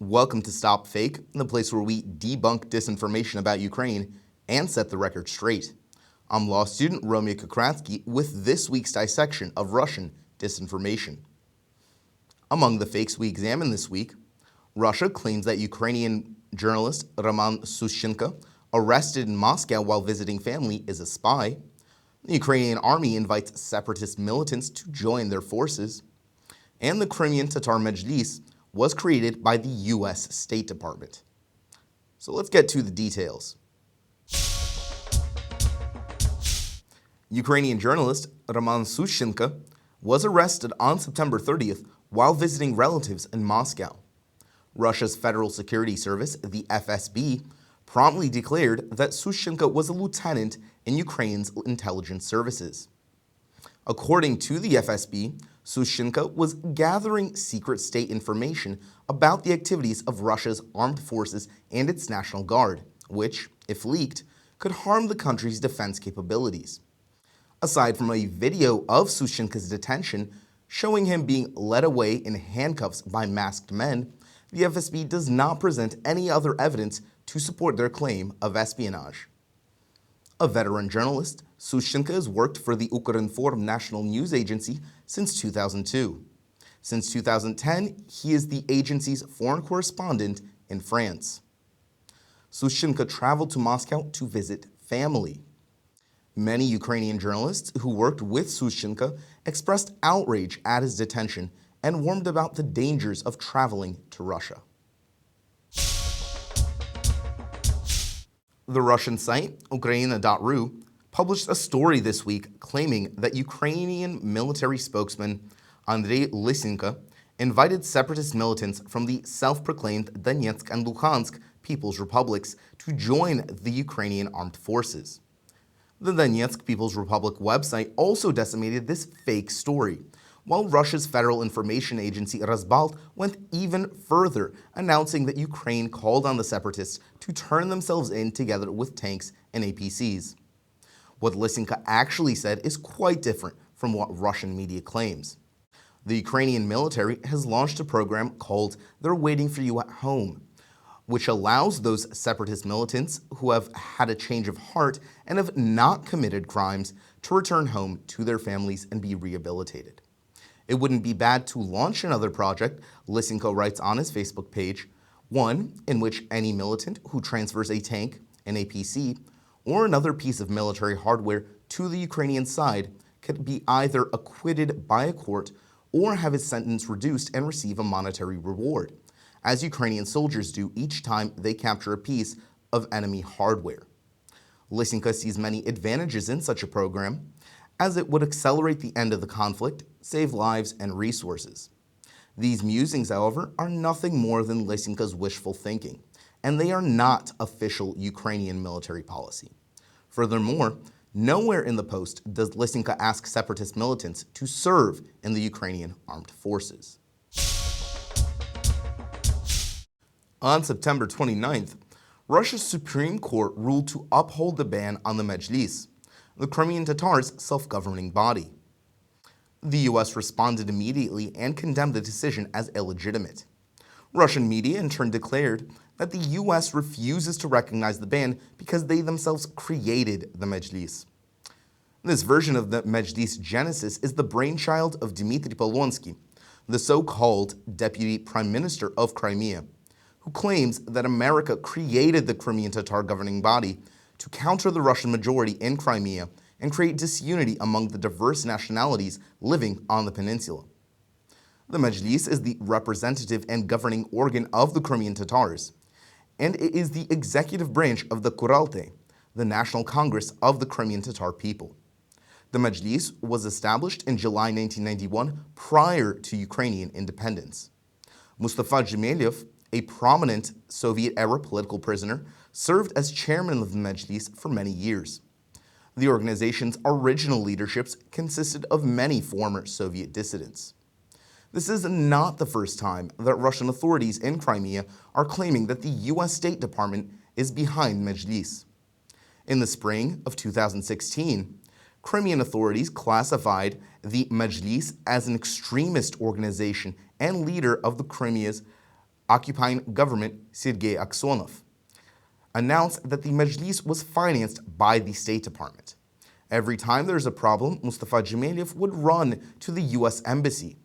Welcome to StopFake, the place where we debunk disinformation about Ukraine and set the record straight. I'm law student Romeo Kokriatski with this week's dissection of Russian disinformation. Among the fakes we examine this week, Russia claims that Ukrainian journalist Roman Sushchenko, arrested in Moscow while visiting family, is a spy. The Ukrainian army invites separatist militants to join their forces. And the Crimean Tatar Mejlis was created by the U.S. State Department. So let's get to the details. Ukrainian journalist Roman Sushchenko was arrested on September 30th while visiting relatives in Moscow. Russia's Federal Security Service, the FSB, promptly declared that Sushchenko was a lieutenant in Ukraine's intelligence services. According to the FSB, Sushchenko was gathering secret state information about the activities of Russia's armed forces and its National Guard, which, if leaked, could harm the country's defense capabilities. Aside from a video of Sushchenko's detention showing him being led away in handcuffs by masked men, the FSB does not present any other evidence to support their claim of espionage. A veteran journalist, Sushchenko has worked for the Ukrinform national news agency since 2002. Since 2010, he is the agency's foreign correspondent in France. Sushchenko traveled to Moscow to visit family. Many Ukrainian journalists who worked with Sushchenko expressed outrage at his detention and warned about the dangers of traveling to Russia. The Russian site, Ukrainian.ru, published a story this week claiming that Ukrainian military spokesman Andrei Lysenko invited separatist militants from the self-proclaimed Donetsk and Luhansk People's Republics to join the Ukrainian armed forces. The Donetsk People's Republic website also decimated this fake story, while Russia's Federal Information Agency Razbalt went even further, announcing that Ukraine called on the separatists to turn themselves in together with tanks and APCs. What Lysenko actually said is quite different from what Russian media claims. The Ukrainian military has launched a program called They're Waiting for You at Home, which allows those separatist militants who have had a change of heart and have not committed crimes to return home to their families and be rehabilitated. It wouldn't be bad to launch another project, Lysenko writes on his Facebook page, one in which any militant who transfers a tank, an APC, or another piece of military hardware to the Ukrainian side could be either acquitted by a court or have his sentence reduced and receive a monetary reward, as Ukrainian soldiers do each time they capture a piece of enemy hardware. Lysenko sees many advantages in such a program, as it would accelerate the end of the conflict, save lives and resources. These musings, however, are nothing more than Lysenko's wishful thinking, and they are not official Ukrainian military policy. Furthermore, nowhere in the post does Lysenko ask separatist militants to serve in the Ukrainian armed forces. On September 29th, Russia's Supreme Court ruled to uphold the ban on the Mejlis, the Crimean Tatars' self-governing body. The U.S. responded immediately and condemned the decision as illegitimate. Russian media in turn declared that the U.S. refuses to recognize the ban because they themselves created the Mejlis. This version of the Mejlis genesis is the brainchild of Dmitry Polonsky, the so-called Deputy Prime Minister of Crimea, who claims that America created the Crimean Tatar governing body to counter the Russian majority in Crimea and create disunity among the diverse nationalities living on the peninsula. The Mejlis is the representative and governing organ of the Crimean Tatars, and it is the executive branch of the Kurultai, the National Congress of the Crimean Tatar people. The Mejlis was established in July 1991 prior to Ukrainian independence. Mustafa Zhemelev, a prominent Soviet-era political prisoner, served as chairman of the Mejlis for many years. The organization's original leaderships consisted of many former Soviet dissidents. This is not the first time that Russian authorities in Crimea are claiming that the U.S. State Department is behind Mejlis. In the spring of 2016, Crimean authorities classified the Mejlis as an extremist organization and leader of the Crimea's occupying government Sergei Aksyonov, announced that the Mejlis was financed by the State Department. Every time there's a problem, Mustafa Gemayel would run to the U.S. Embassy.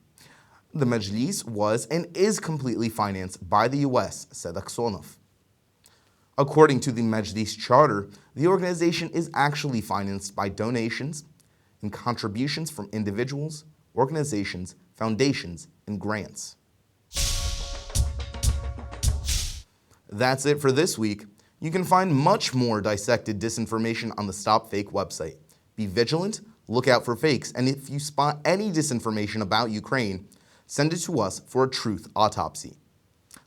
The Mejlis was and is completely financed by the U.S., said Aksyonov. According to the Mejlis charter, the organization is actually financed by donations and contributions from individuals, organizations, foundations, and grants. That's it for this week. You can find much more dissected disinformation on the StopFake website. Be vigilant, look out for fakes, and if you spot any disinformation about Ukraine, send it to us for a truth autopsy.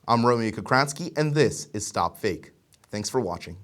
I'm Romeo Kokriatski, and this is StopFake. Thanks for watching.